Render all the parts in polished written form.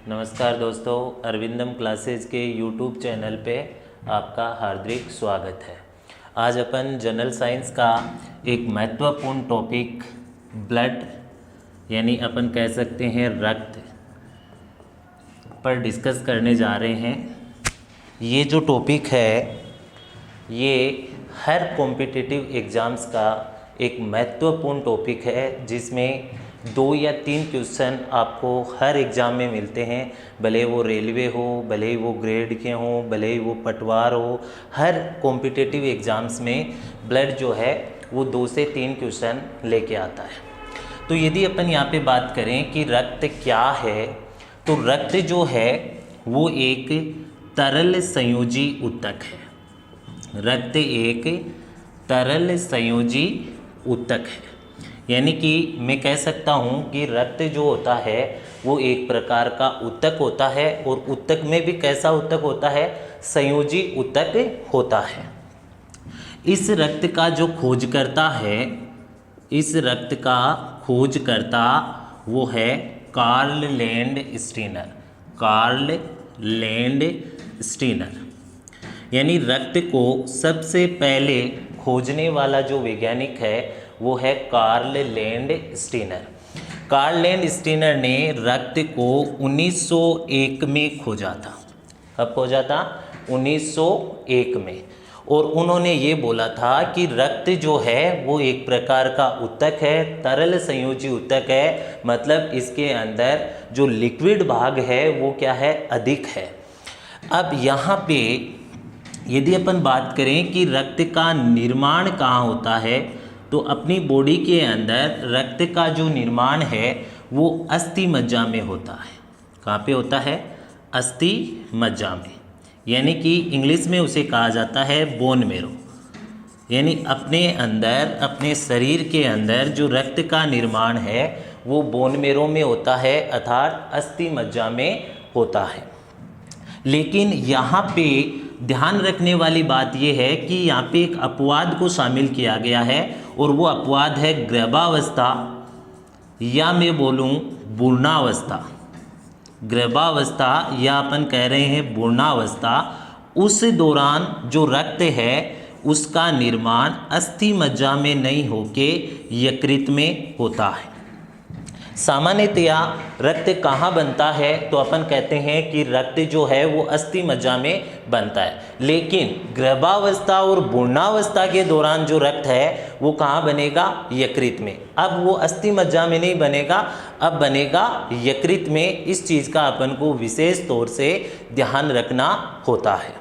नमस्कार दोस्तों, अरविंदम क्लासेज के यूट्यूब चैनल पे आपका हार्दिक स्वागत है। आज अपन जनरल साइंस का एक महत्वपूर्ण टॉपिक ब्लड यानी अपन कह सकते हैं रक्त पर डिस्कस करने जा रहे हैं। ये जो टॉपिक है ये हर कॉम्पिटिटिव एग्ज़ाम्स का एक महत्वपूर्ण टॉपिक है, जिसमें 2 या 3 क्वेश्चन आपको हर एग्ज़ाम में मिलते हैं। भले वो रेलवे हो, भले ही वो ग्रेड के हो, भले ही वो पटवार हो, हर कॉम्पिटिटिव एग्ज़ाम्स में ब्लड जो है वो 2 से 3 क्वेश्चन लेके आता है। तो यदि अपन यहाँ पे बात करें कि रक्त क्या है, तो रक्त जो है वो एक तरल संयोजी ऊतक है। रक्त एक तरल संयोजी ऊतक है, यानी कि मैं कह सकता हूँ कि रक्त जो होता है वो एक प्रकार का ऊतक होता है, और ऊतक में भी कैसा ऊतक होता है? संयोजी ऊतक होता है। इस रक्त का जो खोजकर्ता है, इस रक्त का खोजकर्ता वो है Karl Landsteiner. Karl Landsteiner यानी रक्त को सबसे पहले खोजने वाला जो वैज्ञानिक है वो है Karl Landsteiner. Karl Landsteiner ने रक्त को 1901 में खोजा था। कब खोजा था? 1901 में। और उन्होंने ये बोला था कि रक्त जो है वो एक प्रकार का ऊतक है, तरल संयोजी ऊतक है, मतलब इसके अंदर जो लिक्विड भाग है वो क्या है? अधिक है। अब यहाँ पे यदि अपन बात करें कि रक्त का निर्माण कहाँ होता है, तो अपनी बॉडी के अंदर रक्त का जो निर्माण है वो अस्थि मज्जा में होता है। कहाँ पे होता है? अस्थि मज्जा में, यानी कि इंग्लिश में उसे कहा जाता है बोन मेरो। यानी अपने अंदर, अपने शरीर के अंदर जो रक्त का निर्माण है वो बोन मेरो में होता है, अर्थात अस्थि मज्जा में होता है। लेकिन यहाँ पे ध्यान रखने वाली बात यह है कि यहाँ पे एक अपवाद को शामिल किया गया है, और वो अपवाद है गर्भावस्था, या मैं बोलूँ पूर्णावस्था। गर्भावस्था या अपन कह रहे हैं पूर्णावस्था, उस दौरान जो रक्त है उसका निर्माण अस्थि मज्जा में नहीं होके यकृत में होता है। सामान्यतया रक्त कहाँ बनता है, तो अपन कहते हैं कि रक्त जो है वो अस्थि मज्जा में बनता है। लेकिन गर्भावस्था और पूर्णावस्था के दौरान जो रक्त है वो कहाँ बनेगा? यकृत में। अब वो अस्थि मज्जा में नहीं बनेगा, अब बनेगा यकृत में। इस चीज़ का अपन को विशेष तौर से ध्यान रखना होता है।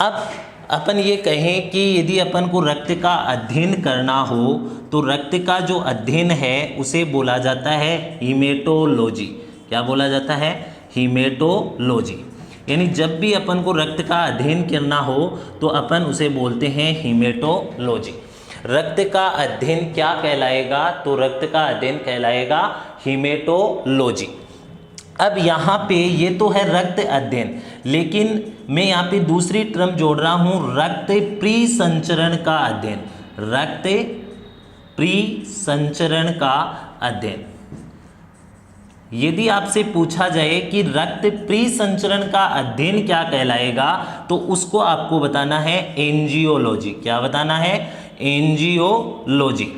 अब अपन ये कहें कि यदि अपन को रक्त का अध्ययन करना हो, तो रक्त का जो अध्ययन है उसे बोला जाता है हीमेटोलॉजी। क्या बोला जाता है? हीमेटोलॉजी। यानी जब भी अपन को रक्त का अध्ययन करना हो तो अपन उसे बोलते हैं हीमेटोलॉजी। रक्त का अध्ययन क्या कहलाएगा? तो रक्त का अध्ययन कहलाएगा हीमेटोलॉजी। अब यहाँ पे ये तो है रक्त अध्ययन, लेकिन मैं यहाँ पे दूसरी टर्म जोड़ रहा हूँ, रक्त प्रीसंचरण का अध्ययन। रक्त प्रीसंचरण का अध्ययन। यदि आपसे पूछा जाए कि रक्त प्रीसंचरण का अध्ययन क्या कहलाएगा, तो उसको आपको बताना है एंजियोलॉजी। क्या बताना है? एंजियोलॉजी।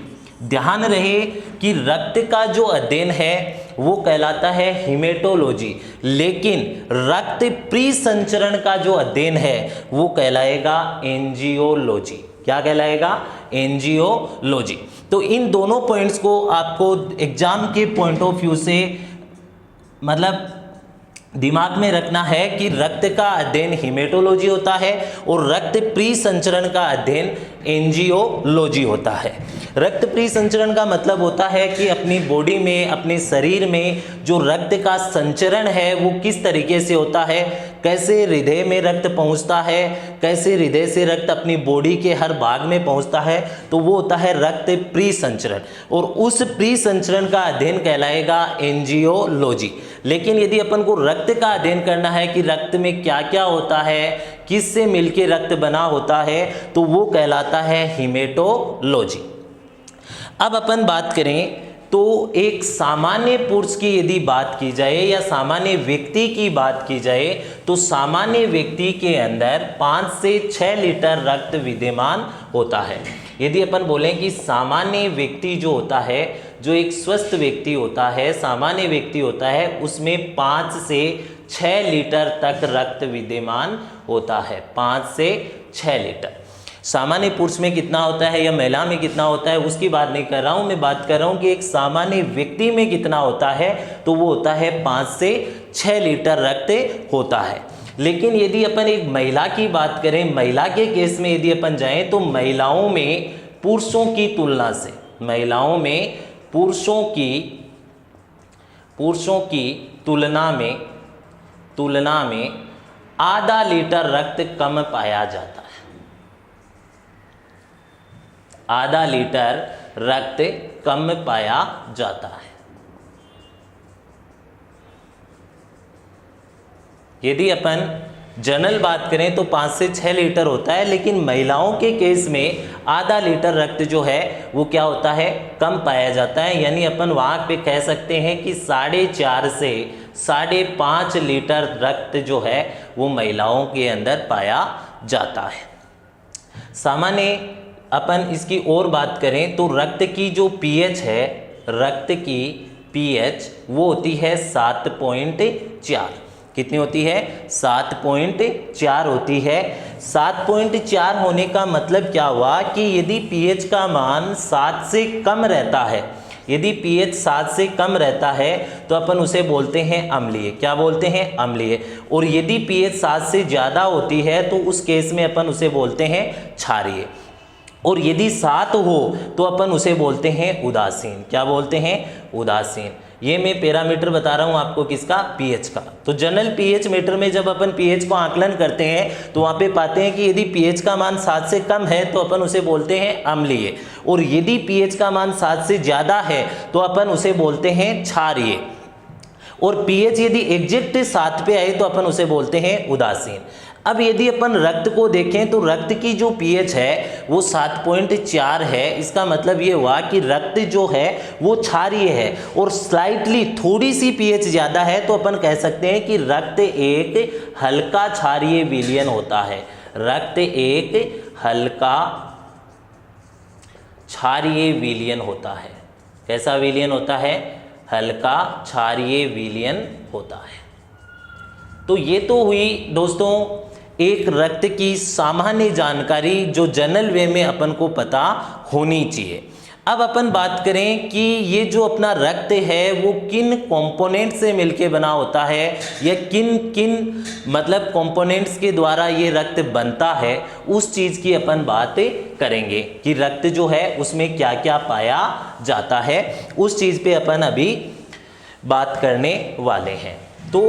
ध्यान रहे कि रक्त का जो अध्ययन है वो कहलाता है हीमेटोलॉजी, लेकिन रक्त प्रीसंचरण का जो अध्ययन है वो कहलाएगा एंजियोलॉजी। क्या कहलाएगा? एंजियोलॉजी। तो इन दोनों पॉइंट्स को आपको एग्जाम के पॉइंट ऑफ व्यू से मतलब दिमाग में रखना है कि रक्त का अध्ययन हीमेटोलॉजी होता है और रक्त प्रीसंचरण का अध्ययन एंजियोलॉजी होता है। रक्त प्रीसंचरण का मतलब होता है कि अपनी बॉडी में, अपने शरीर में जो रक्त का संचरण है वो किस तरीके से होता है, कैसे हृदय में रक्त पहुंचता है, कैसे हृदय से रक्त अपनी बॉडी के हर भाग में पहुंचता है, तो वो होता है रक्त प्रीसंचरण, और उस प्रीसंचरण का अध्ययन कहलाएगा एंजियोलॉजी। लेकिन यदि अपन को रक्त का अध्ययन करना है कि रक्त में क्या क्या होता है, किससे मिलके रक्त बना होता है, तो वो कहलाता है हीमेटोलॉजी। अब अपन बात करें तो एक सामान्य पुरुष की यदि बात की जाए या सामान्य व्यक्ति की बात की जाए तो सामान्य व्यक्ति के अंदर 5 से 6 लीटर रक्त विद्यमान होता है। यदि अपन बोलें कि सामान्य व्यक्ति जो होता है, जो एक स्वस्थ व्यक्ति होता है, सामान्य व्यक्ति होता है, उसमें 5 से 6 लीटर तक रक्त विद्यमान होता है। 5 से 6 लीटर। सामान्य पुरुष में कितना होता है या महिला में कितना होता है उसकी बात नहीं कर रहा हूँ, मैं बात कर रहा हूँ कि एक सामान्य व्यक्ति में कितना होता है, तो वो होता है 5 से 6 लीटर रक्त होता है। लेकिन यदि अपन एक महिला की बात करें, महिला के केस में यदि अपन जाएं तो महिलाओं में पुरुषों की तुलना से, महिलाओं में पुरुषों की तुलना में आधा लीटर रक्त कम पाया जाता है। आधा लीटर रक्त कम पाया जाता है। यदि अपन जनरल बात करें तो 5 से 6 लीटर होता है, लेकिन महिलाओं के केस में आधा लीटर रक्त जो है वो क्या होता है, कम पाया जाता है। यानी अपन वहाँ पे कह सकते हैं कि 4.5 से 5.5 लीटर रक्त जो है वो महिलाओं के अंदर पाया जाता है। सामान्य अपन इसकी और बात करें तो रक्त की जो पीएच है, रक्त की पीएच वो होती है 7.4। कितनी होती है? 7.4 होती है। 7.4 होने का मतलब क्या हुआ कि यदि पीएच का मान 7 से कम रहता है, यदि पीएच 7 से कम रहता है तो अपन उसे बोलते हैं अम्लीय। क्या बोलते हैं? अम्लीय। और यदि पीएच 7 से ज़्यादा होती है तो उस केस में अपन उसे बोलते हैं क्षारीय। और यदि 7 हो तो अपन उसे बोलते हैं उदासीन। क्या बोलते हैं? उदासीन। ये मैं पैरामीटर बता रहा हूँ आपको, किसका? पीएच का। तो जनरल पीएच मीटर में जब अपन पीएच को आकलन करते हैं तो वहाँ पे पाते हैं कि यदि पीएच का मान 7 से कम है तो अपन उसे बोलते हैं अम्लीय, और यदि पीएच का मान 7 से ज़्यादा है तो अपन उसे बोलते हैं क्षारीय, और पीएच यदि एग्जैक्ट 7 पे आए तो अपन उसे बोलते हैं उदासीन। अब यदि अपन रक्त को देखें तो रक्त की जो पीएच है वो 7.4 है। इसका मतलब ये हुआ कि रक्त जो है वो क्षारीय है, और स्लाइटली थोड़ी सी पीएच ज़्यादा है तो अपन कह सकते हैं कि रक्त एक हल्का क्षारीय विलयन होता है। रक्त एक हल्का क्षारीय विलयन होता है। कैसा विलयन होता है? हल्का क्षारीय विलयन होता है। तो ये तो हुई दोस्तों एक रक्त की सामान्य जानकारी जो जनरल वे में अपन को पता होनी चाहिए। अब अपन बात करें कि ये जो अपना रक्त है वो किन कंपोनेंट से मिलके बना होता है, या किन किन मतलब कंपोनेंट्स के द्वारा ये रक्त बनता है, उस चीज़ की अपन बात करेंगे कि रक्त जो है उसमें क्या क्या पाया जाता है। उस चीज़ पे अपन अभी बात करने वाले हैं। तो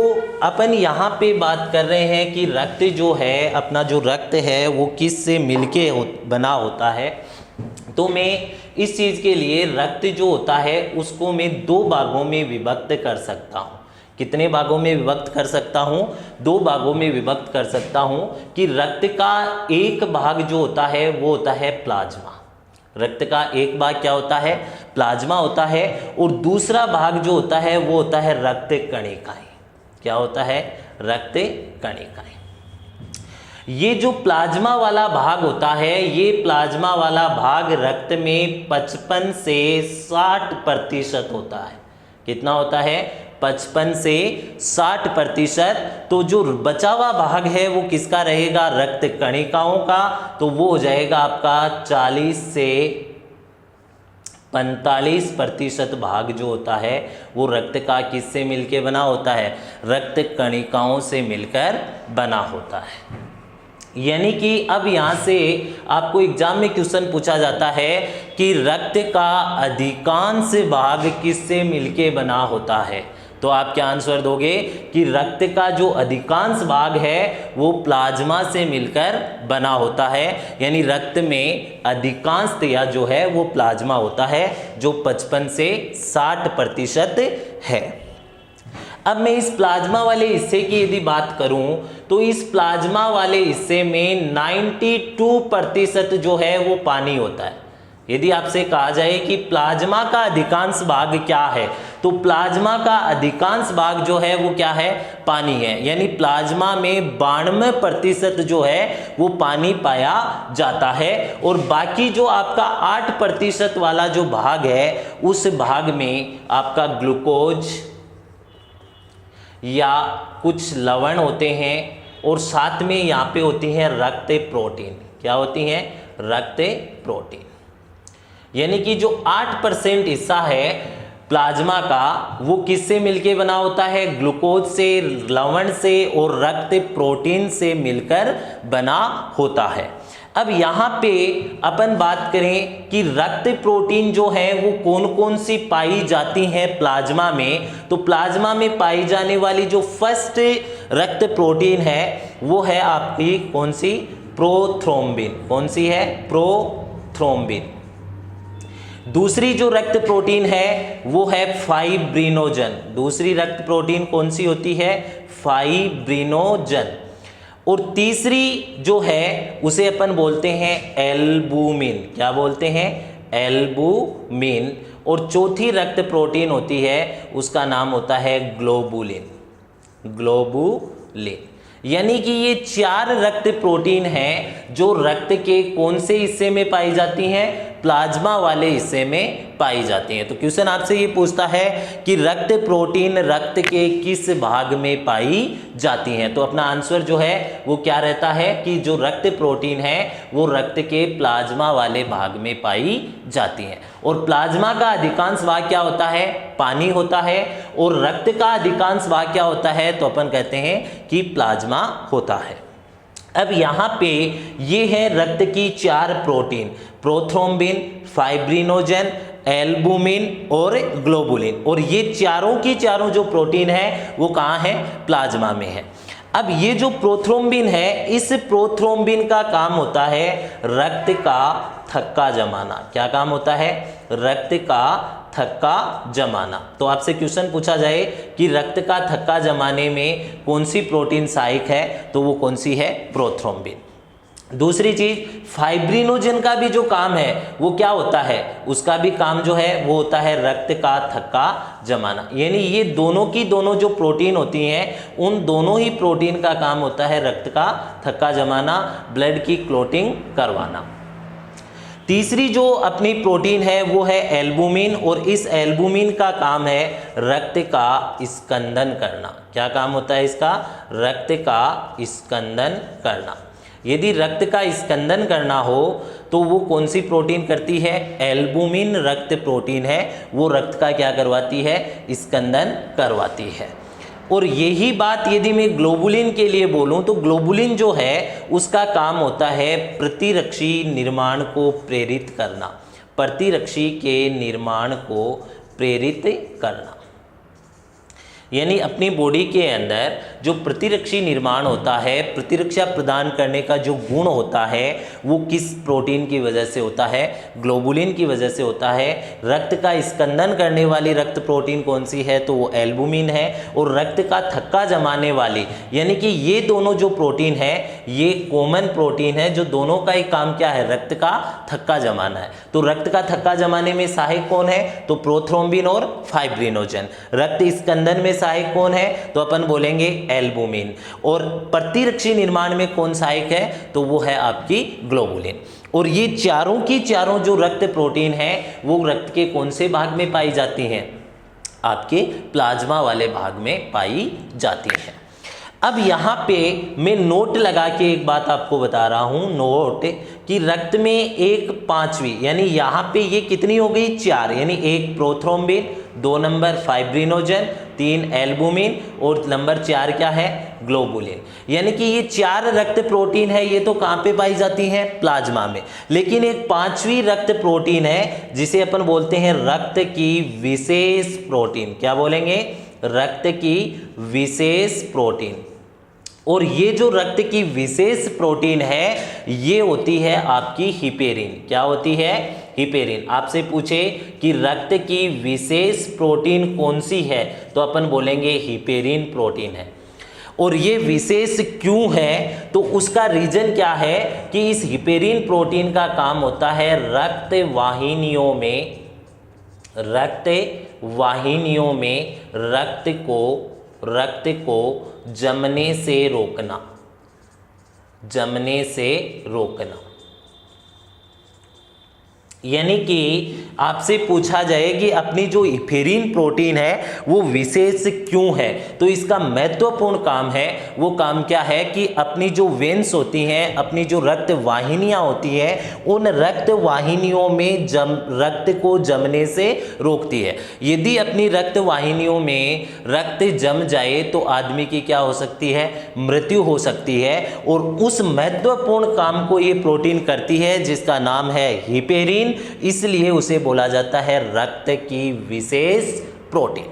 अपन यहाँ पे बात कर रहे हैं कि रक्त जो है, अपना जो रक्त है वो किस से मिलके बना होता है। तो मैं इस चीज़ के लिए रक्त जो होता है उसको मैं 2 भागों में विभक्त कर सकता हूँ। कितने भागों में विभक्त कर सकता हूँ? 2 भागों में विभक्त कर सकता हूँ कि रक्त का एक भाग जो होता है वो होता है प्लाज्मा। रक्त का एक भाग क्या होता है? प्लाज्मा होता है, और दूसरा भाग जो होता है वो होता है रक्त कणिकाएं। क्या होता है? रक्त कणिकाएं। ये जो प्लाज्मा वाला भाग होता है, ये प्लाज्मा वाला भाग रक्त में 55 से 60% होता है। कितना होता है? 55 से 60%। तो जो बचा हुआ भाग है वो किसका रहेगा? रक्त कणिकाओं का। तो वो हो जाएगा आपका 40 से 45% भाग जो होता है वो रक्त का किससे मिलके बना होता है? रक्त कणिकाओं से मिलकर बना होता है। यानी कि अब यहाँ से आपको एग्जाम में क्वेश्चन पूछा जाता है कि रक्त का अधिकांश भाग किससे मिलके बना होता है, तो आप क्या आंसर दोगे कि रक्त का जो अधिकांश भाग है वो प्लाज्मा से मिलकर बना होता है। यानी रक्त में अधिकांशतया जो है वो प्लाज्मा होता है, जो 55 से 60% है। अब मैं इस प्लाज्मा वाले हिस्से की यदि बात करूं तो इस प्लाज्मा वाले हिस्से में 92% जो है वो पानी होता है। यदि आपसे कहा जाए कि प्लाज्मा का अधिकांश भाग क्या है, तो प्लाज्मा का अधिकांश भाग जो है वो क्या है, पानी है। यानी प्लाज्मा में 92% जो है वो पानी पाया जाता है, और बाकी जो आपका 8% वाला जो भाग है उस भाग में आपका ग्लूकोज या कुछ लवण होते हैं, और साथ में यहाँ पे होती है रक्त प्रोटीन। क्या होती हैं? रक्त प्रोटीन। यानी कि जो 8% हिस्सा है प्लाज्मा का वो किससे मिलके बना होता है? ग्लूकोज से, लवण से और रक्त प्रोटीन से मिलकर बना होता है। अब यहाँ पे अपन बात करें कि रक्त प्रोटीन जो है वो कौन कौन सी पाई जाती हैं प्लाज्मा में, तो प्लाज्मा में पाई जाने वाली जो फर्स्ट रक्त प्रोटीन है वो है आपकी कौन सी? प्रोथ्रोम्बिन। कौन सी है? प्रोथ्रोम्बिन। दूसरी जो रक्त प्रोटीन है वो है फाइब्रिनोजन। दूसरी रक्त प्रोटीन कौन सी होती है? फाइब्रिनोजन। और तीसरी जो है उसे अपन बोलते हैं एल्बुमिन। क्या बोलते हैं? एल्बुमिन। और चौथी रक्त प्रोटीन होती है उसका नाम होता है ग्लोबुलिन। ग्लोबुलिन। यानी कि ये 4 रक्त प्रोटीन हैं जो रक्त के कौन से हिस्से में पाई जाती हैं? प्लाज्मा वाले हिस्से में पाई जाती हैं। तो क्वेश्चन आपसे ये पूछता है कि रक्त प्रोटीन रक्त के किस भाग में पाई जाती हैं, तो अपना आंसर जो है वो क्या रहता है कि जो रक्त प्रोटीन है वो रक्त के प्लाज्मा वाले भाग में पाई जाती हैं। और प्लाज्मा का अधिकांश भाग क्या होता है? पानी होता है। और रक्त का अधिकांश भाग क्या होता है? तो अपन कहते हैं कि प्लाज्मा होता है। अब यहाँ पे ये है रक्त की 4 प्रोटीन, प्रोथ्रोम्बिन, फाइब्रिनोजन, एल्बुमिन और ग्लोबुलिन। और ये चारों की चारों जो प्रोटीन है वो कहाँ है? प्लाज्मा में है। अब ये जो प्रोथ्रोम्बिन है, इस प्रोथ्रोम्बिन का काम होता है रक्त का थक्का जमाना। क्या काम होता है? रक्त का थक्का जमाना। तो आपसे क्वेश्चन पूछा जाए कि रक्त का थक्का जमाने में कौन सी प्रोटीन सहायक है, तो वो कौन सी है? प्रोथ्रोम्बिन। दूसरी चीज, फाइब्रिनोजन का भी जो काम है वो क्या होता है? उसका भी काम जो है वो होता है रक्त का थक्का जमाना। यानी ये दोनों की दोनों जो प्रोटीन होती हैं उन दोनों ही प्रोटीन का काम होता है रक्त का थक्का जमाना, ब्लड की क्लॉटिंग करवाना। तीसरी जो अपनी प्रोटीन है वो है एल्बुमिन, और इस एल्बुमिन का काम है रक्त का स्कंदन करना। क्या काम होता है इसका? रक्त का स्कंदन करना। यदि रक्त का स्कंदन करना हो तो वो कौन सी प्रोटीन करती है? एल्बुमिन रक्त प्रोटीन है, वो रक्त का क्या करवाती है? स्कंदन करवाती है। और यही बात यदि मैं ग्लोबुलिन के लिए बोलूं तो ग्लोबुलिन जो है उसका काम होता है प्रतिरक्षी निर्माण को प्रेरित करना। प्रतिरक्षी के निर्माण को प्रेरित करना। यानी अपनी बॉडी के अंदर जो प्रतिरक्षी निर्माण होता है, प्रतिरक्षा प्रदान करने का जो गुण होता है वो किस प्रोटीन की वजह से होता है? ग्लोबुलिन की वजह से होता है। रक्त का स्कंदन करने वाली रक्त प्रोटीन कौन सी है? तो वो एल्बुमिन है। और रक्त का थक्का जमाने वाली, यानी कि ये दोनों जो प्रोटीन है ये कॉमन प्रोटीन है, जो दोनों का ही काम क्या है? रक्त का थक्का जमाना है। तो रक्त का थक्का जमाने में सहायक कौन है? तो प्रोथ्रोम्बिन और फाइब्रिनोजन। रक्त स्कंदन में सहायक कौन है? तो अपन बोलेंगे एल्बुमिन। और प्रतिरक्षी निर्माण में कौन सहायक है? तो वो है आपकी ग्लोबुलिन। और ये चारों की चारों जो रक्त प्रोटीन है वो रक्त के कौन से भाग में पाई जाती हैं? आपके प्लाज्मा वाले भाग में पाई जाती हैं। अब यहाँ पे मैं नोट लगा के एक बात आपको बता रहा हूँ, नोट कि रक्त में 1/5 यानी यहाँ पे ये कितनी हो गई? 4, यानी 1 प्रोथ्रोम्बिन, 2 नंबर फाइब्रिनोजन, 3 एल्बुमिन और नंबर 4 क्या है? ग्लोबुलिन। यानी कि ये 4 रक्त प्रोटीन है, ये तो कहाँ पे पाई जाती हैं? प्लाज्मा में। लेकिन एक 5वीं रक्त प्रोटीन है जिसे अपन बोलते हैं रक्त की विशेष प्रोटीन। क्या बोलेंगे? रक्त की विशेष प्रोटीन। और ये जो रक्त की विशेष प्रोटीन है ये होती है आपकी हिपेरिन। क्या होती है? हिपेरिन। आपसे पूछे कि रक्त की विशेष प्रोटीन कौन सी है तो अपन बोलेंगे हिपेरिन प्रोटीन है। और ये विशेष क्यों है, तो उसका रीजन क्या है कि इस हिपेरिन प्रोटीन का काम होता है रक्त वाहिनियों में रक्त को जमने से रोकना। यानी कि आपसे पूछा जाए कि अपनी जो हिपेरिन प्रोटीन है वो विशेष क्यों है, तो इसका महत्वपूर्ण काम है, वो काम क्या है कि अपनी जो वेन्स होती हैं, अपनी जो रक्त वाहिनियां होती हैं, उन रक्त वाहिनियों में रक्त को जमने से रोकती है। यदि अपनी रक्त वाहिनियों में रक्त जम जाए तो आदमी की क्या हो सकती है, मृत्यु हो सकती है। और उस महत्वपूर्ण काम को ये प्रोटीन करती है जिसका नाम है हिपेरिन, इसलिए उसे बोला जाता है रक्त की विशेष प्रोटीन।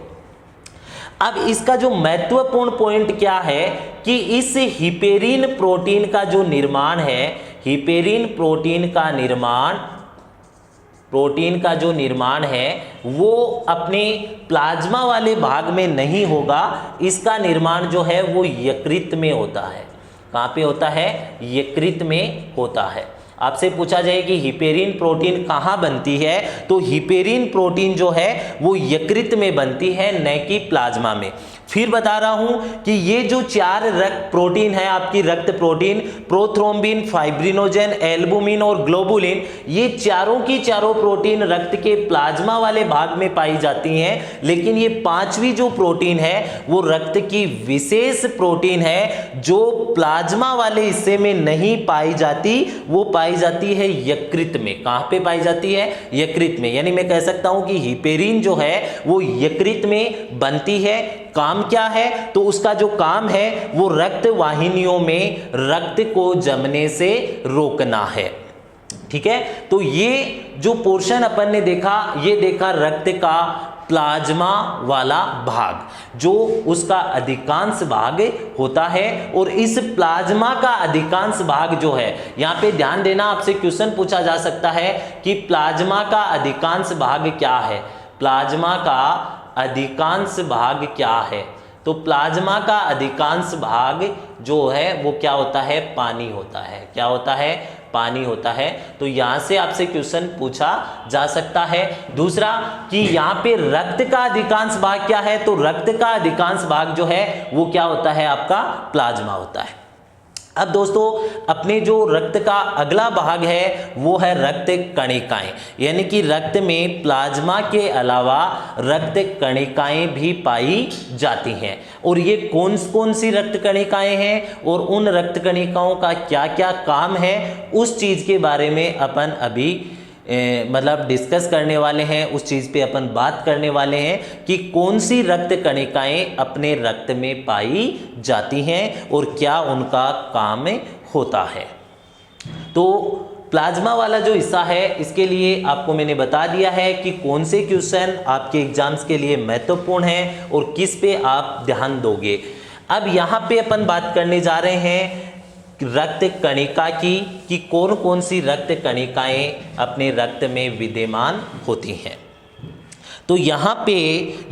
अब इसका जो महत्वपूर्ण पॉइंट क्या है कि इस हिपेरिन प्रोटीन का जो निर्माण है, हिपेरिन प्रोटीन का जो निर्माण है वो अपने प्लाज्मा वाले भाग में नहीं होगा, इसका निर्माण जो है वो यकृत में होता है। कहाँ पे होता है, यकृत में होता है। आपसे पूछा जाए कि हिपेरिन प्रोटीन कहाँ बनती है, तो हिपेरिन प्रोटीन जो है वो यकृत में बनती है, न कि प्लाज्मा में। फिर बता रहा हूं कि ये जो 4 रक्त प्रोटीन है, आपकी रक्त प्रोटीन प्रोथ्रोम्बिन, फाइब्रिनोजेन, एल्बुमिन और ग्लोबुलिन, ये चारों की चारों प्रोटीन रक्त के प्लाज्मा वाले भाग में पाई जाती हैं। लेकिन ये 5वीं जो प्रोटीन है वो रक्त की विशेष प्रोटीन है जो प्लाज्मा वाले हिस्से में नहीं पाई जाती, वो पाई जाती है यकृत में। कहां पे पाई जाती है, यकृत में। यानी मैं कह सकता हूं कि हिपेरिन जो है वो यकृत में बनती है। काम क्या है, तो उसका जो काम है वो रक्त वाहिनियों में रक्त को जमने से रोकना है। ठीक है, तो ये जो पोर्शन अपन ने देखा, ये देखा रक्त का प्लाज्मा वाला भाग, जो उसका अधिकांश भाग होता है। और इस प्लाज्मा का अधिकांश भाग जो है, यहां पे ध्यान देना, आपसे क्वेश्चन पूछा जा सकता है कि प्लाज्मा का अधिकांश भाग क्या है, प्लाज्मा का अधिकांश भाग क्या है। तो प्लाज्मा का अधिकांश भाग जो है वो क्या होता है, पानी होता है। क्या होता है, पानी होता है। तो यहां से आपसे क्वेश्चन पूछा जा सकता है। दूसरा कि यहां पे रक्त का अधिकांश भाग क्या है, तो रक्त का अधिकांश भाग जो है वो क्या होता है, आपका प्लाज्मा होता है। अब दोस्तों, अपने जो रक्त का अगला भाग है वो है रक्त कणिकाएं। यानी कि रक्त में प्लाज्मा के अलावा रक्त कणिकाएं भी पाई जाती हैं। और ये कौन कौन सी रक्त कणिकाएं हैं और उन रक्त कणिकाओं का क्या क्या काम है, उस चीज के बारे में अपन अभी मतलब डिस्कस करने वाले हैं। उस चीज़ पे अपन बात करने वाले हैं कि कौन सी रक्त कणिकाएं अपने रक्त में पाई जाती हैं और क्या उनका काम होता है। तो प्लाज्मा वाला जो हिस्सा है, इसके लिए आपको मैंने बता दिया है कि कौन से क्वेश्चन आपके एग्जाम्स के लिए महत्वपूर्ण हैं और किस पे आप ध्यान दोगे। अब यहाँ पे अपन बात करने जा रहे हैं रक्त कणिका की, कि कौन कौन सी रक्त कणिकाएं अपने रक्त में विद्यमान होती हैं। तो यहाँ पे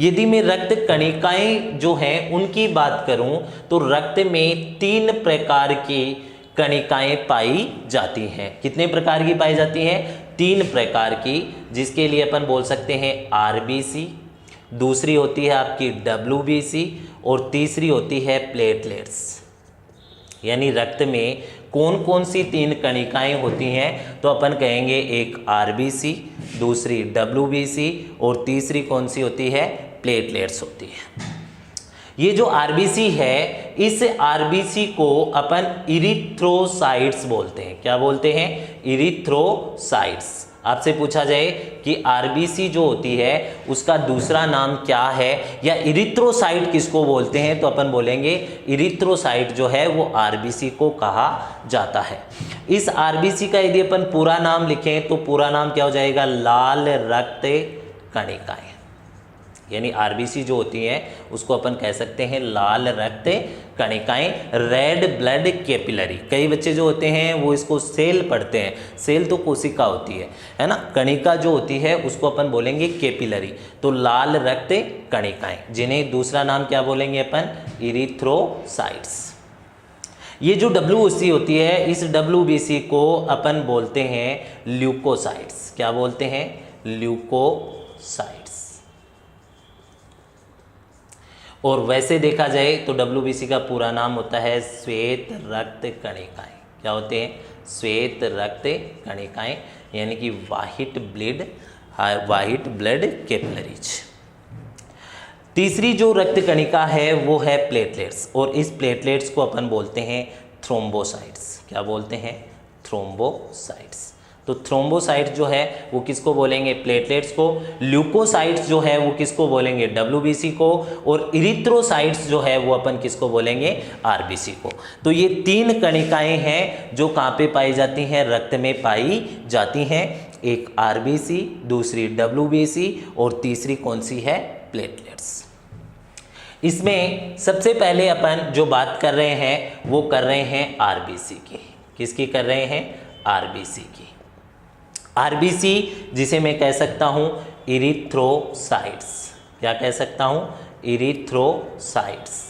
यदि मैं रक्त कणिकाएं जो हैं उनकी बात करूं, तो रक्त में 3 प्रकार की कणिकाएं पाई जाती हैं। कितने प्रकार की पाई जाती हैं, 3 प्रकार की, जिसके लिए अपन बोल सकते हैं आरबीसी, दूसरी होती है आपकी डब्ल्यूबीसी और तीसरी होती है प्लेटलेट्स। यानी रक्त में कौन कौन सी 3 कणिकाएं होती हैं, तो अपन कहेंगे एक आरबीसी, दूसरी डब्ल्यूबीसी और तीसरी कौन सी होती है, प्लेटलेट्स होती है। ये जो आरबीसी है, इस आरबीसी को अपन इरिथ्रोसाइट्स बोलते हैं। क्या बोलते हैं, इरिथ्रोसाइट्स। आपसे पूछा जाए कि आरबीसी जो होती है उसका दूसरा नाम क्या है, या इरिथ्रोसाइट किसको बोलते हैं, तो अपन बोलेंगे इरिथ्रोसाइट जो है वो आरबीसी को कहा जाता है। इस आरबीसी का यदि अपन पूरा नाम लिखें तो पूरा नाम क्या हो जाएगा, लाल रक्त कणिकाएं। यानी आरबीसी जो होती हैं उसको अपन कह सकते हैं लाल रक्त कणिकाएं, रेड ब्लड कैपिलरी। कई बच्चे जो होते हैं वो इसको सेल पढ़ते हैं, सेल तो कोशिका होती है ना, कणिका जो होती है उसको अपन बोलेंगे कैपिलरी। तो लाल रक्त कणिकाएं, जिन्हें दूसरा नाम क्या बोलेंगे अपन, इरिथ्रोसाइट्स। ये जो WBC होती है, इस WBC को अपन बोलते हैं ल्यूकोसाइट्स। क्या बोलते हैं, ल्यूकोसाइट्स। और वैसे देखा जाए तो WBC का पूरा नाम होता है श्वेत रक्त कणिकाएं। क्या होते हैं, श्वेत रक्त कणिकाएं, यानी कि वाइट ब्लड कैपिलरीज। तीसरी जो रक्त कणिका है वो है प्लेटलेट्स, और इस प्लेटलेट्स को अपन बोलते हैं थ्रोम्बोसाइट्स। क्या बोलते हैं, थ्रोम्बोसाइट्स। तो थ्रोम्बोसाइट्स जो है वो किसको बोलेंगे, प्लेटलेट्स को। ल्यूकोसाइट्स जो है वो किसको बोलेंगे, WBC को। और इरिथ्रोसाइट्स जो है वो अपन किसको बोलेंगे, RBC को। तो ये 3 कणिकाएं हैं जो कहाँ पे पाई जाती हैं, रक्त में पाई जाती हैं। एक RBC, दूसरी WBC और तीसरी कौन सी है, प्लेटलेट्स। इसमें सबसे पहले अपन जो बात कर रहे हैं वो कर रहे हैं RBC की। किसकी कर रहे हैं, RBC की। RBC जिसे मैं कह सकता हूं इरिथ्रोसाइट्स। क्या कह सकता हूं, इरिथ्रोसाइट्स।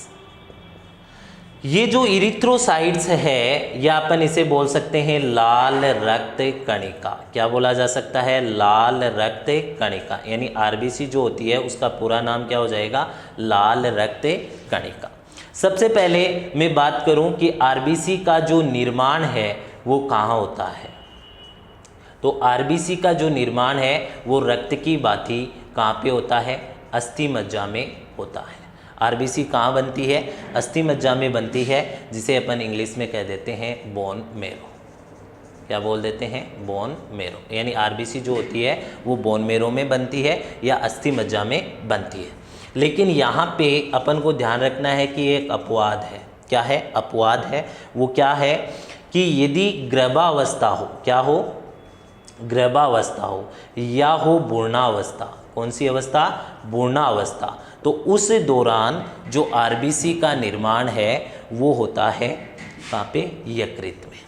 ये जो इरिथ्रोसाइट्स है या अपन इसे बोल सकते हैं लाल रक्त कणिका। क्या बोला जा सकता है, लाल रक्त कणिका। यानी RBC जो होती है उसका पूरा नाम क्या हो जाएगा, लाल रक्त कणिका। सबसे पहले मैं बात करूं कि RBC का जो निर्माण है वो कहाँ होता है। तो RBC का जो निर्माण है वो रक्त की भांति कहाँ पे होता है, अस्थि मज्जा में होता है। RBC कहाँ बनती है, अस्थि मज्जा में बनती है, जिसे अपन इंग्लिश में कह देते हैं बोन मेरो। क्या बोल देते हैं, बोन मेरो। यानी RBC जो होती है वो बोन मेरो में बनती है या अस्थि मज्जा में बनती है। लेकिन यहाँ पे अपन को ध्यान रखना है कि एक अपवाद है। क्या है, अपवाद है। वो क्या है कि यदि गर्भावस्था हो, क्या हो, गर्भावस्था हो या हो पूर्णावस्था। कौन सी अवस्था, पूर्णावस्था। तो उस दौरान जो RBC का निर्माण है वो होता है कहाँ पे, यकृत में।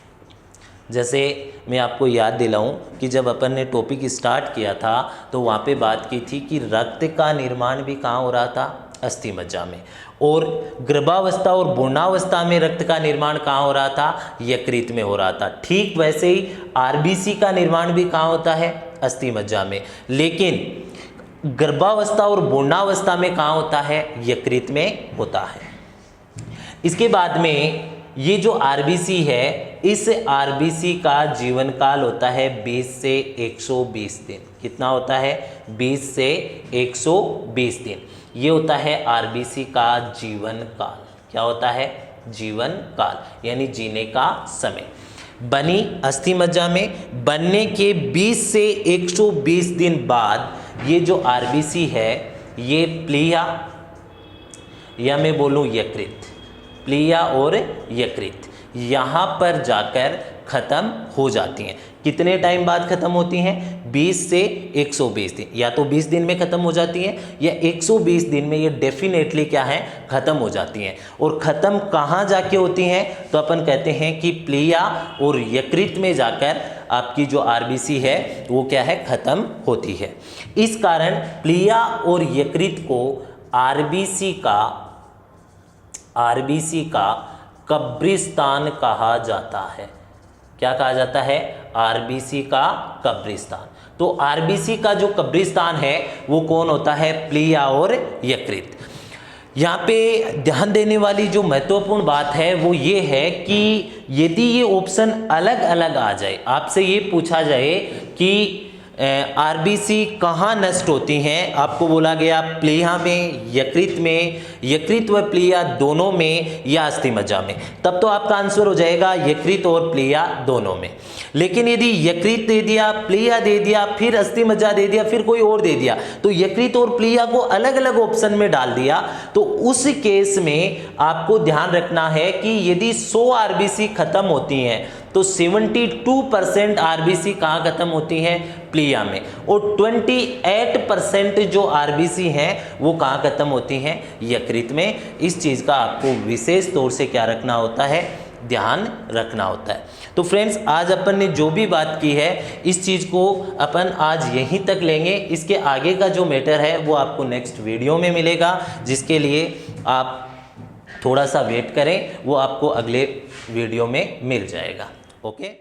जैसे मैं आपको याद दिलाऊं कि जब अपन ने टॉपिक स्टार्ट किया था तो वहाँ पे बात की थी कि रक्त का निर्माण भी कहाँ हो रहा था, अस्थि मज्जा में। और गर्भावस्था और पूर्णावस्था में रक्त का निर्माण कहाँ हो रहा था, यकृत में हो रहा था। ठीक वैसे ही RBC का निर्माण भी कहाँ होता है, अस्थि मज्जा में। लेकिन गर्भावस्था और पूर्णावस्था में कहाँ होता है, यकृत में होता है। इसके बाद में ये जो RBC है, इस RBC का जीवन काल होता है 20 से 120 दिन। कितना होता है, 20 से 120 दिन। ये होता है RBC का जीवन काल। क्या होता है, जीवन काल, यानी जीने का समय। बनी अस्थि मज्जा में, बनने के 20 से 120 दिन बाद ये जो RBC है ये प्लिया या मैं बोलूँ यकृत, प्लिया और यकृत यहाँ पर जाकर ख़त्म हो जाती हैं। कितने टाइम बाद ख़त्म होती हैं, 20 से 120 दिन। या तो 20 दिन में ख़त्म हो जाती हैं या 120 दिन में ये डेफिनेटली क्या है, ख़त्म हो जाती हैं। और ख़त्म कहाँ जाके होती हैं, तो अपन कहते हैं कि प्लिया और यकृत में जाकर आपकी जो RBC है वो क्या है, ख़त्म होती है। इस कारण प्लिया और यकृत को RBC का कब्रिस्तान कहा जाता है। क्या कहा जाता है, RBC का कब्रिस्तान। तो RBC का जो कब्रिस्तान है वो कौन होता है, प्लिया और यकृत। यहाँ पे ध्यान देने वाली जो महत्वपूर्ण बात है वो ये है कि यदि ये ऑप्शन अलग अलग आ जाए, आपसे ये पूछा जाए कि RBC कहाँ नष्ट होती हैं, आपको बोला गया प्लीहा में, यकृत में यकृत व प्लीहा दोनों में या अस्थि मज्जा में, तब तो आपका आंसर हो जाएगा यकृत और प्लीहा दोनों में। लेकिन यदि यकृत दे दिया, प्लीहा दे दिया, फिर अस्थि मज्जा दे दिया, फिर कोई और दे दिया, तो यकृत और प्लीहा को अलग अलग ऑप्शन में डाल दिया, तो उस केस में आपको ध्यान रखना है कि यदि 100 आरबीसी खत्म होती हैं तो 72% आरबीसी कहाँ खत्म होती हैं? प्लीहा में, और 28% जो आरबीसी हैं वो कहाँ खत्म होती हैं? यकृत में। इस चीज़ का आपको विशेष तौर से क्या रखना होता है? ध्यान रखना होता है। तो फ्रेंड्स, आज अपन ने जो भी बात की है इस चीज़ को अपन आज यहीं तक लेंगे। इसके आगे का जो मैटर है वो आपको नेक्स्ट वीडियो में मिलेगा, जिसके लिए आप थोड़ा सा वेट करें, वो आपको अगले वीडियो में मिल जाएगा। ओके।